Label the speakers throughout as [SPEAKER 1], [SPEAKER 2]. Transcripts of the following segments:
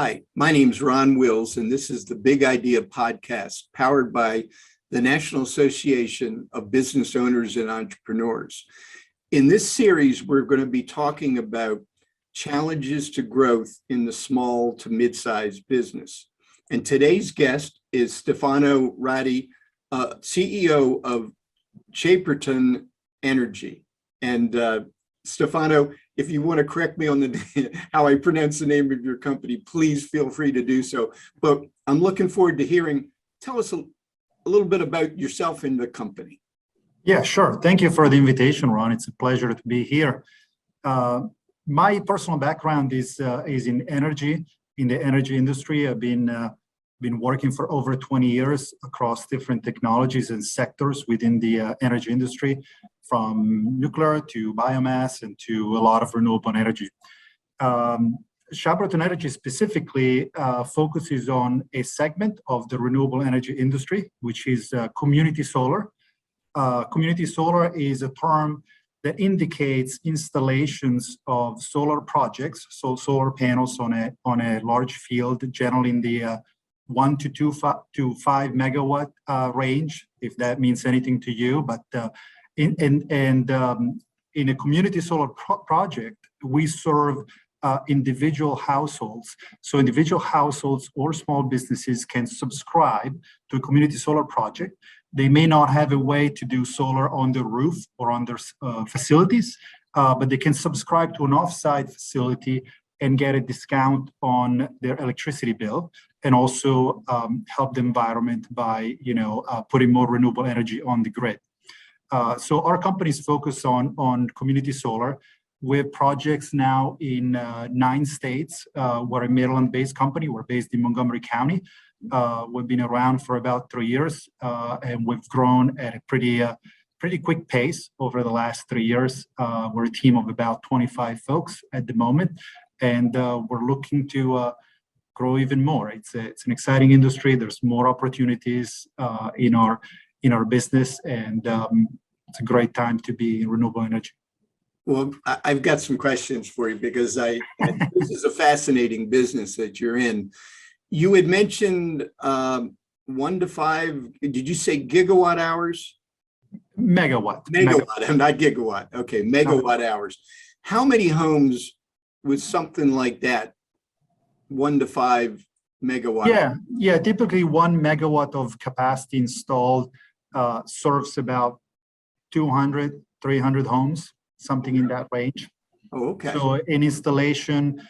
[SPEAKER 1] Hi, my name's Ron Wills, and this is the Big Idea Podcast powered by the National Association of Business Owners and Entrepreneurs. In this series, we're going to be talking about challenges to growth in the small to mid-sized business. And today's guest is Stefano Ratti, CEO of Chamberton Energy. And Stefano, if you want to correct me on how I pronounce the name of your company, please feel free to do so. But I'm looking forward to hearing, tell us a little bit about yourself and the company.
[SPEAKER 2] Yeah, sure. Thank you for the invitation, Ron. It's a pleasure to be here. My personal background is in energy, in the energy industry. I've been working for over 20 years across different technologies and sectors within the energy industry, from nuclear to biomass and to a lot of renewable energy. Chamberton Energy specifically focuses on a segment of the renewable energy industry, which is community solar. Community solar is a term that indicates installations of solar projects, so solar panels on a large field, generally in the 1 to 5 megawatt range, if that means anything to you. But in a community solar project, we serve individual households. So individual households or small businesses can subscribe to a community solar project. They may not have a way to do solar on the roof or on their facilities, but they can subscribe to an off-site facility and get a discount on their electricity bill, and also help the environment by putting more renewable energy on the grid. So our company's focus on community solar. We have projects now in 9 states. We're a Maryland-based company. We're based in Montgomery County. We've been around for about 3 years, and we've grown at a pretty quick pace over the last 3 years. We're a team of about 25 folks at the moment, and we're looking to grow even more. It's an exciting industry. There's more opportunities in our business, and it's a great time to be in renewable energy.
[SPEAKER 1] Well, I've got some questions for you because this is a fascinating business that you're in. You had mentioned 1 to 5. Did you say gigawatt hours?
[SPEAKER 2] Megawatt,
[SPEAKER 1] not gigawatt. Okay, megawatt hours. How many homes with something like that? 1 to 5 megawatt.
[SPEAKER 2] Yeah. Typically 1 megawatt of capacity installed serves about 200, 300 homes, something in that range.
[SPEAKER 1] Oh, okay.
[SPEAKER 2] So an installation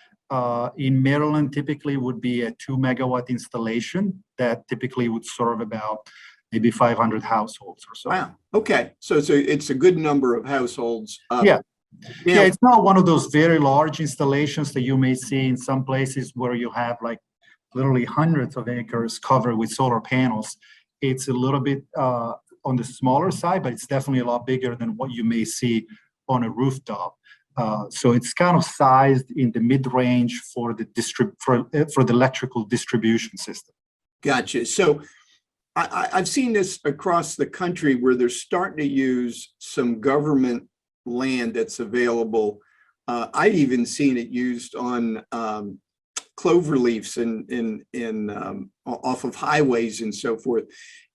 [SPEAKER 2] in Maryland typically would be a 2 megawatt installation that typically would serve about maybe 500 households or so.
[SPEAKER 1] Wow. Okay. So it's a good number of households.
[SPEAKER 2] Yeah, it's not one of those very large installations that you may see in some places where you have like literally hundreds of acres covered with solar panels. It's a little bit on the smaller side, but it's definitely a lot bigger than what you may see on a rooftop. So it's kind of sized in the mid-range for the electrical distribution system.
[SPEAKER 1] Gotcha. So I've seen this across the country where they're starting to use some government land that's available. I've even seen it used on clover leaves in off of highways and so forth.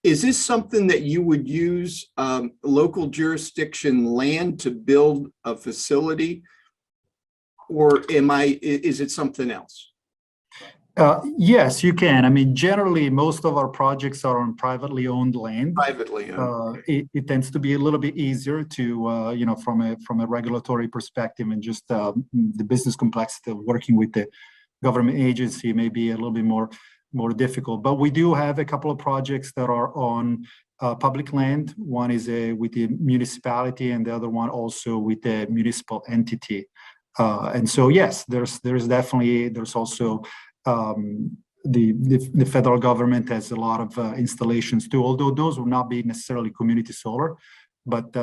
[SPEAKER 1] Is this something that you would use local jurisdiction land to build a facility, or is it something else?
[SPEAKER 2] Yes, you can. I mean, generally, most of our projects are on privately owned land.
[SPEAKER 1] Privately owned.
[SPEAKER 2] It tends to be a little bit easier to, from a regulatory perspective, and just the business complexity of working with the government agency may be a little bit more difficult. But we do have a couple of projects that are on public land. One is with the municipality, and the other one also with the municipal entity. And so, yes, there's also the federal government has a lot of installations too, although those will not be necessarily community solar, but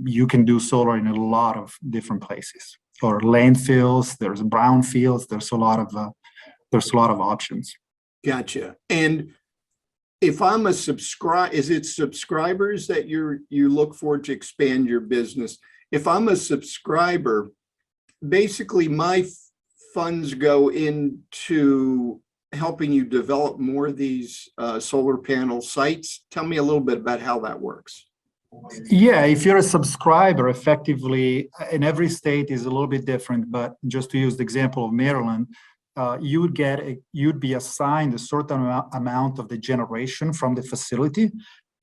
[SPEAKER 2] you can do solar in a lot of different places, or landfills, there's brownfields, there's a lot of options.
[SPEAKER 1] Gotcha. And if I'm a is it subscribers that you look for to expand your business? If I'm a subscriber, basically my funds go into helping you develop more of these solar panel sites? Tell me a little bit about how that works.
[SPEAKER 2] Yeah, if you're a subscriber, effectively, and every state is a little bit different, but just to use the example of Maryland, you'd be assigned a certain amount of the generation from the facility,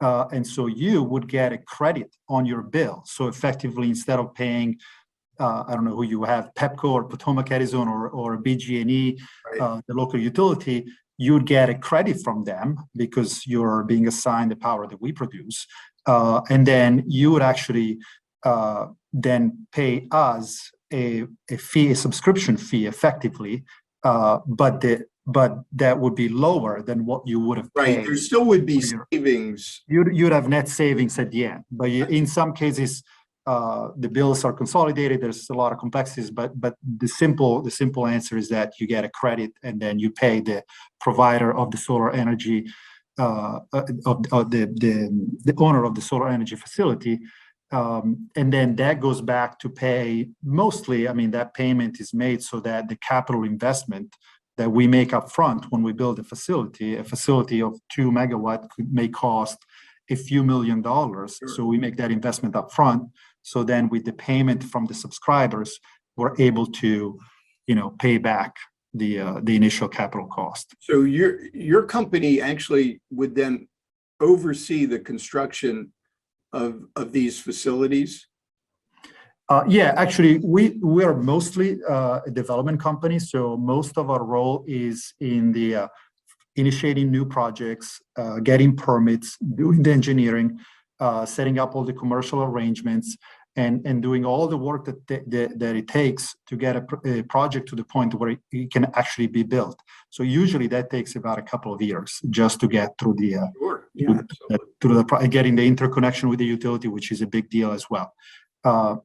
[SPEAKER 2] and so you would get a credit on your bill. So effectively, instead of paying, I don't know who you have, Pepco or Potomac Edison or BG&E,
[SPEAKER 1] Right.
[SPEAKER 2] the local utility, you'd get a credit from them because you're being assigned the power that we produce. And then you would actually then pay us a fee, a subscription fee, effectively, but that would be lower than what you would have paid.
[SPEAKER 1] Right. There still would be savings.
[SPEAKER 2] You'd have net savings at the end, but in some cases, the bills are consolidated. There's a lot of complexities, but the simple answer is that you get a credit, and then you pay the provider of the solar energy, of the owner of the solar energy facility, and then that goes back to pay mostly. I mean, that payment is made so that the capital investment that we make up front when we build a facility of 2 megawatt may cost a few $1 million. Sure. So we make that investment up front. So then with the payment from the subscribers, we're able to, pay back the initial capital cost.
[SPEAKER 1] So your company actually would then oversee the construction of these facilities?
[SPEAKER 2] Yeah, actually, we are mostly a development company. So most of our role is in the initiating new projects, getting permits, doing the engineering, setting up all the commercial arrangements, and doing all the work that it takes to get a project to the point where it can actually be built. So usually that takes about a couple of years just to get through getting the interconnection with the utility, which is a big deal as well.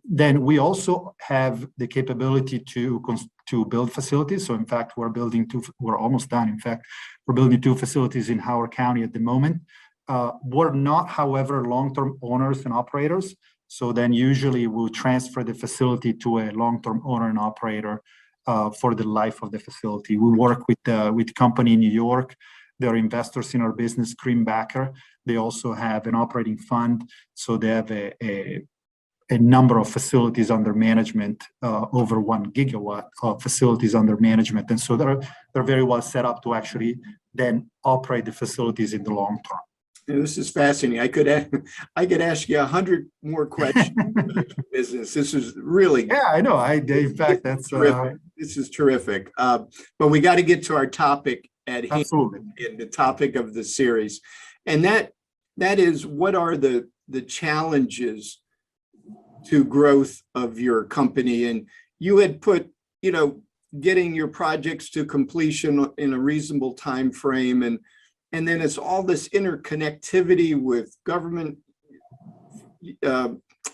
[SPEAKER 2] Then we also have the capability to build facilities. So in fact, we're almost done. In fact, we're building 2 facilities in Howard County at the moment. We're not, however, long-term owners and operators. So then usually we'll transfer the facility to a long-term owner and operator for the life of the facility. We work with a company in New York. They're investors in our business, Greenbacker. They also have an operating fund. So they have a number of facilities under management, over 1 gigawatt of facilities under management. And so they're very well set up to actually then operate the facilities in the long term.
[SPEAKER 1] This is fascinating. I could ask you 100 more questions about your business. This is really
[SPEAKER 2] yeah. I know. In fact, that's
[SPEAKER 1] terrific. This is terrific. But we got to get to our topic at hand.
[SPEAKER 2] Absolutely.
[SPEAKER 1] The topic of the series, and that is, what are the challenges to growth of your company? And you had put, getting your projects to completion in a reasonable time frame, and then it's all this interconnectivity with government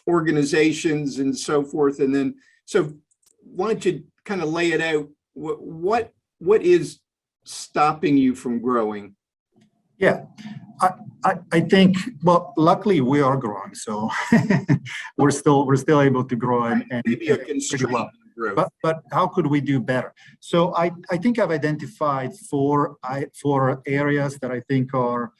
[SPEAKER 1] organizations and so forth. And then, so why don't you kind of lay it out? What is stopping you from growing?
[SPEAKER 2] Yeah, I think, well, luckily we are growing, so we're still able to grow and
[SPEAKER 1] maybe a constraint. Well.
[SPEAKER 2] But how could we do better? So I think I've identified four areas that I think are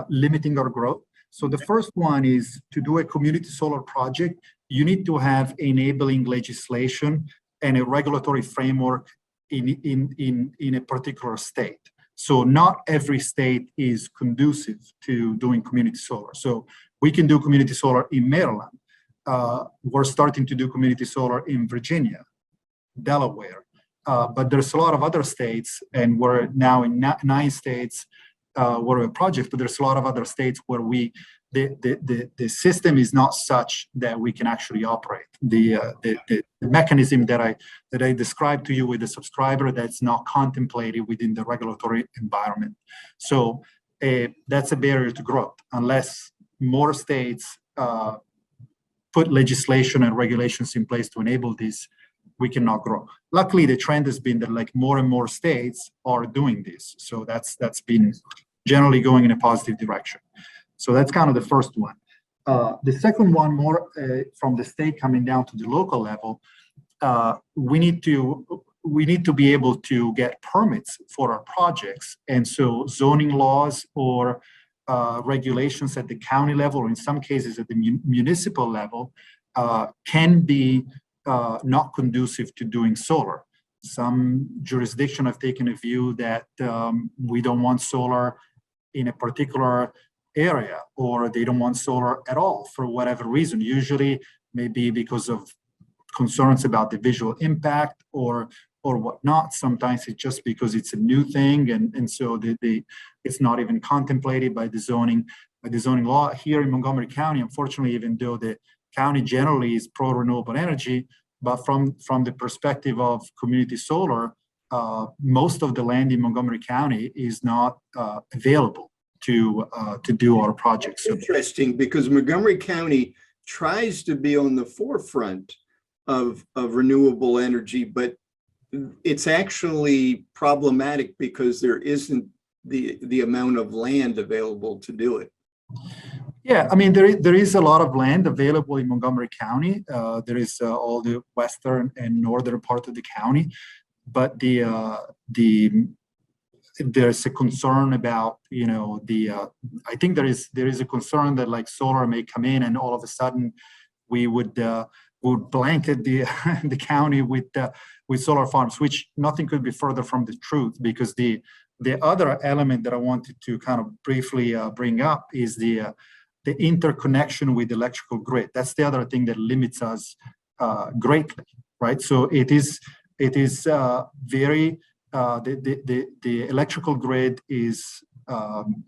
[SPEAKER 2] limiting our growth. So the first one is, to do a community solar project, you need to have enabling legislation and a regulatory framework in a particular state. So not every state is conducive to doing community solar. So we can do community solar in Maryland. We're starting to do community solar in Virginia, Delaware, but there's a lot of other states, and we're now in 9 states where we have projects, but there's a lot of other states where the system is not such that we can actually operate. The mechanism that I described to you with the subscriber, that's not contemplated within the regulatory environment. So that's a barrier to growth. Unless more states put legislation and regulations in place to enable this, we cannot grow. Luckily, the trend has been that more and more states are doing this. So that's been generally going in a positive direction. So that's kind of the first one. The second one, more from the state coming down to the local level, we need to, we need to be able to get permits for our projects. And so zoning laws or regulations at the county level, or in some cases at the municipal level, can be not conducive to doing solar. Some jurisdictions have taken a view that we don't want solar in a particular area, or they don't want solar at all for whatever reason. Usually maybe because of concerns about the visual impact or whatnot. Sometimes it's just because it's a new thing, and so it's not even contemplated by the zoning law. Here in Montgomery County, unfortunately, even though the county generally is pro-renewable energy, but from the perspective of community solar, most of the land in Montgomery County is not available to do our projects.
[SPEAKER 1] Interesting, because Montgomery County tries to be on the forefront of renewable energy, but it's actually problematic because there isn't the amount of land available to do it.
[SPEAKER 2] Yeah, I mean, there is a lot of land available in Montgomery County. There is all the western and northern part of the county, but there's a concern about, I think there is a concern that like solar may come in and all of a sudden we would blanket the county with solar farms, which nothing could be further from the truth, because the other element that I wanted to kind of briefly bring up is the interconnection with the electrical grid. That's the other thing that limits us greatly, right? So it is very the electrical grid is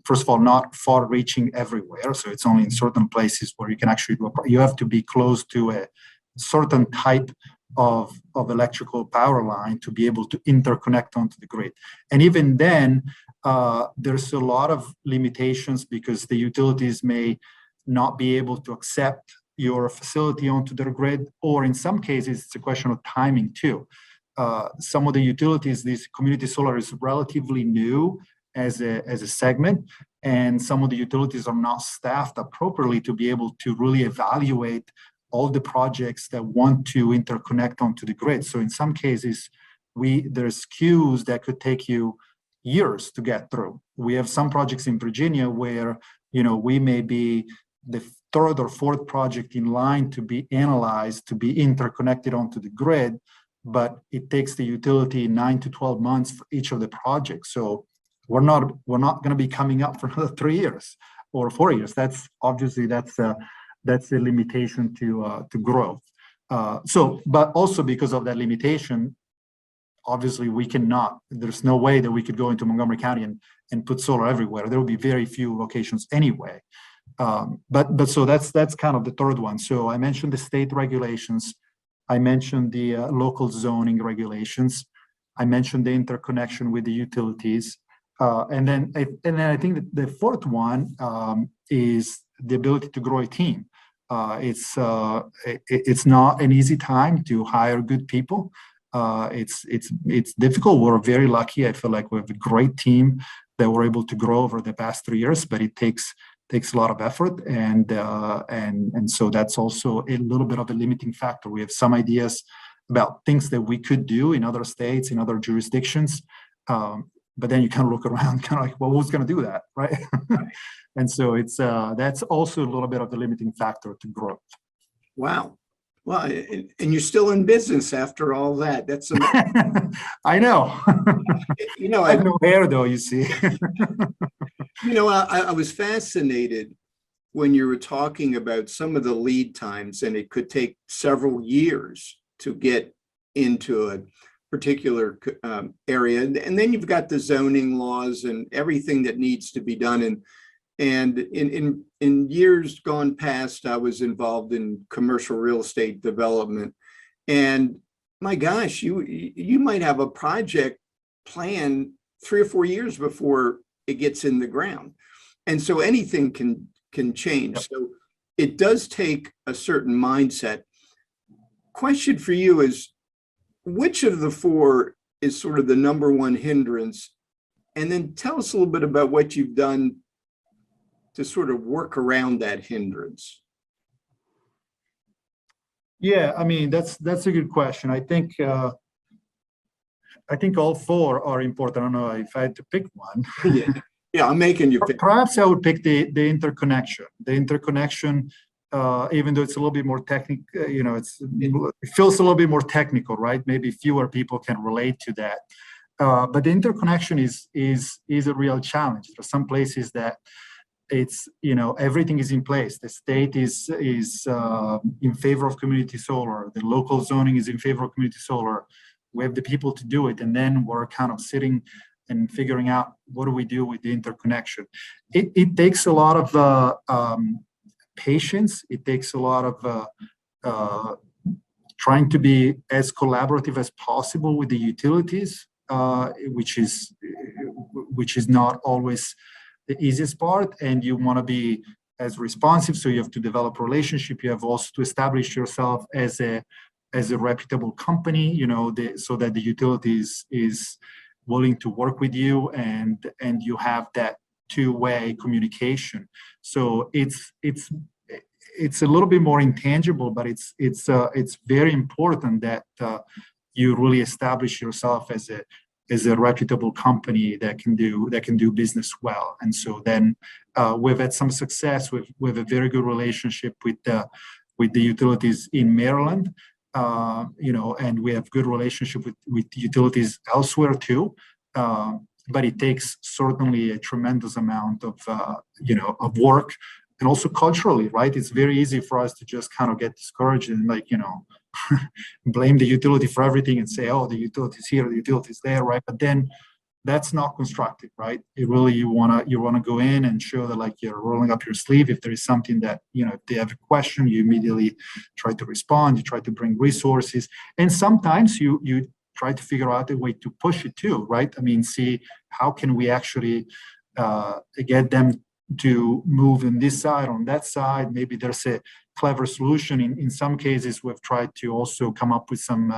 [SPEAKER 2] first of all not far-reaching everywhere, so it's only in certain places where you can actually do you have to be close to a certain type of electrical power line to be able to interconnect onto the grid. And even then, there's a lot of limitations because the utilities may not be able to accept your facility onto their grid, or in some cases, it's a question of timing too. Some of the utilities, this community solar is relatively new as a segment, and some of the utilities are not staffed appropriately to be able to really evaluate all the projects that want to interconnect onto the grid. So in some cases, there's queues that could take you years to get through. We have some projects in Virginia where, we may be the third or fourth project in line to be analyzed, to be interconnected onto the grid, but it takes the utility 9 to 12 months for each of the projects. So we're not going to be coming up for another 3 years or 4 years. That's a limitation to growth. But also because of that limitation, obviously we cannot. There's no way that we could go into Montgomery County and put solar everywhere. There will be very few locations anyway. But so that's kind of the third one. So I mentioned the state regulations. I mentioned the local zoning regulations. I mentioned the interconnection with the utilities. And then I think that the fourth one is the ability to grow a team. It's not an easy time to hire good people. It's difficult. We're very lucky. I feel like we have a great team that we're able to grow over the past 3 years, but it takes a lot of effort, and so that's also a little bit of a limiting factor. We have some ideas about things that we could do in other states, in other jurisdictions, but then you kind of look around, kind of like, well, who's going to do that, right? And so it's that's also a little bit of the limiting factor to growth.
[SPEAKER 1] Wow. Well, and you're still in business after all that. That's amazing.
[SPEAKER 2] I know. I have no hair, though, you see.
[SPEAKER 1] I was fascinated when you were talking about some of the lead times, and it could take several years to get into a particular area. And then you've got the zoning laws and everything that needs to be done. And in years gone past, I was involved in commercial real estate development. And my gosh, you might have a project planned 3 or 4 years before it gets in the ground. And so anything can change. Yep. So it does take a certain mindset. Question for you is, which of the 4 is sort of the number one hindrance? And then tell us a little bit about what you've done to sort of work around that hindrance.
[SPEAKER 2] Yeah, I mean, that's a good question. I think I think all four are important. I don't know if I had to pick one.
[SPEAKER 1] Yeah, I'm making you pick.
[SPEAKER 2] Perhaps I would pick the interconnection. The interconnection, even though it's a little bit more technical, it feels a little bit more technical, right? Maybe fewer people can relate to that. But the interconnection is a real challenge. There are some places that it's, everything is in place. The state is in favor of community solar. The local zoning is in favor of community solar. We have the people to do it, and then we're kind of sitting and figuring out what do we do with the interconnection. It takes a lot of patience. It takes a lot of trying to be as collaborative as possible with the utilities, which is not always the easiest part. And you want to be as responsive, so you have to develop a relationship. You have also to establish yourself as a reputable company, so that the utilities is willing to work with you, and you have that two-way communication. So it's a little bit more intangible, but it's very important that you really establish yourself as a reputable company that can do business well. And so then we've had some success. We've a very good relationship with the utilities in Maryland. And we have good relationship with utilities elsewhere too. But it takes certainly a tremendous amount of work, and also culturally, right? It's very easy for us to just kind of get discouraged and blame the utility for everything and say, oh, the utility's here, the utility's there, right? But then that's not constructive, right? You wanna go in and show that you're rolling up your sleeve. If there is something that, if they have a question, you immediately try to respond, you try to bring resources. And sometimes you try to figure out a way to push it too, right? I mean, see how can we actually get them to move on this side, on that side. Maybe there's a clever solution. In some cases, we've tried to also come up with some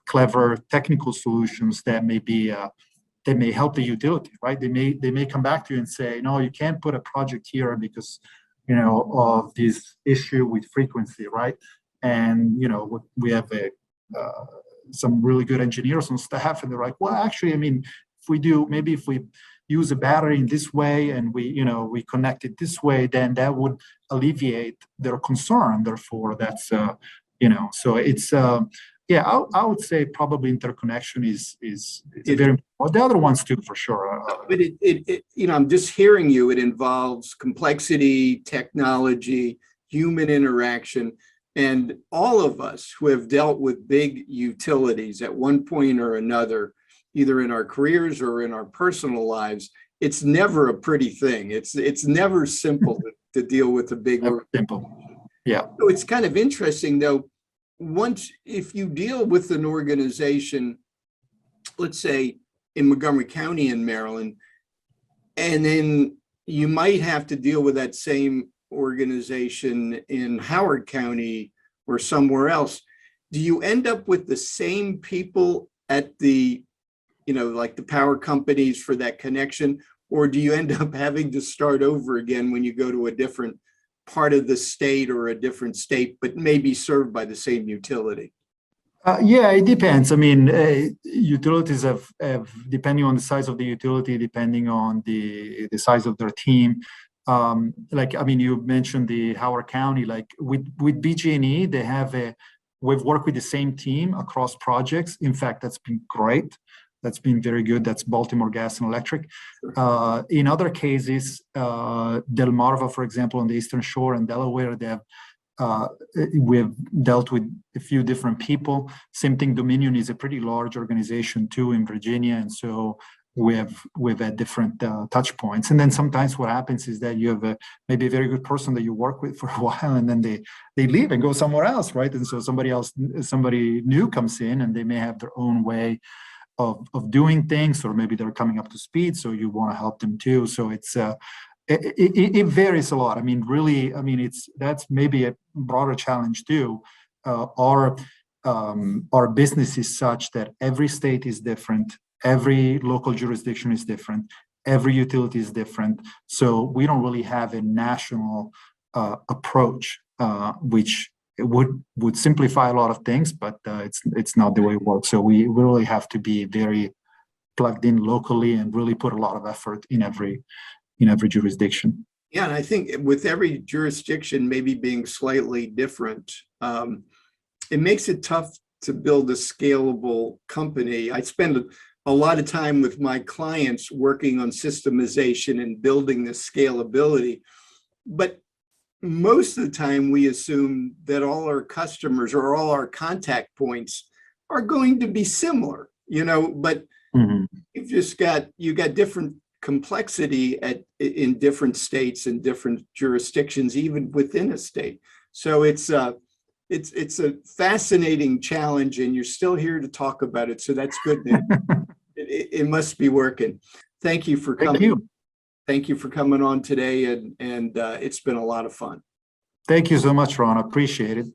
[SPEAKER 2] clever technical solutions that may help the utility, right? They may come back to you and say, no, you can't put a project here because of this issue with frequency, right? And we have some really good engineers on staff, and they're like, well, actually, I mean, if we use a battery in this way and we connect it this way, then that would alleviate their concern. Therefore, that's so it's I would say probably interconnection is very important. The other ones too, for sure.
[SPEAKER 1] But I'm just hearing you. It involves complexity, technology, human interaction, and all of us who have dealt with big utilities at one point or another, either in our careers or in our personal lives, it's never a pretty thing. It's never simple to deal with a big
[SPEAKER 2] organization. Yeah.
[SPEAKER 1] So it's kind of interesting though. If you deal with an organization, let's say in Montgomery County in Maryland, and then you might have to deal with that same organization in Howard County or somewhere else, do you end up with the same people at the, like the power companies for that connection, or do you end up having to start over again when you go to a different part of the state or a different state, but maybe served by the same utility?
[SPEAKER 2] Yeah, it depends. I mean, utilities have, depending on the size of the utility, depending on the size of their team. You mentioned the Howard County, with BG&E, we've worked with the same team across projects. In fact, that's been great. That's been very good. That's Baltimore Gas and Electric. In other cases, Delmarva, for example, on the Eastern Shore and Delaware, we've dealt with a few different people. Same thing, Dominion is a pretty large organization too in Virginia, and so we've had different touch points. And then sometimes what happens is that you have maybe a very good person that you work with for a while, and then they leave and go somewhere else, right? And so somebody new comes in, and they may have their own way of doing things, or maybe they're coming up to speed, so you want to help them too. So it varies a lot. I mean, really, that's maybe a broader challenge too. Our business is such that every state is different, every local jurisdiction is different, every utility is different. So we don't really have a national approach, which it would simplify a lot of things, but it's not the way it works. So we really have to be very plugged in locally and really put a lot of effort in every jurisdiction.
[SPEAKER 1] Yeah, and I think with every jurisdiction maybe being slightly different, it makes it tough to build a scalable company. I spend a lot of time with my clients working on systemization and building the scalability, but most of the time we assume that all our customers or all our contact points are going to be similar, but you got different complexity in different states and different jurisdictions, even within a state. So it's a fascinating challenge, and you're still here to talk about it. So that's good news. It must be working. Thank you for coming. Thank you for coming on today, and it's been a lot of fun.
[SPEAKER 2] Thank you so much, Ron. I appreciate it.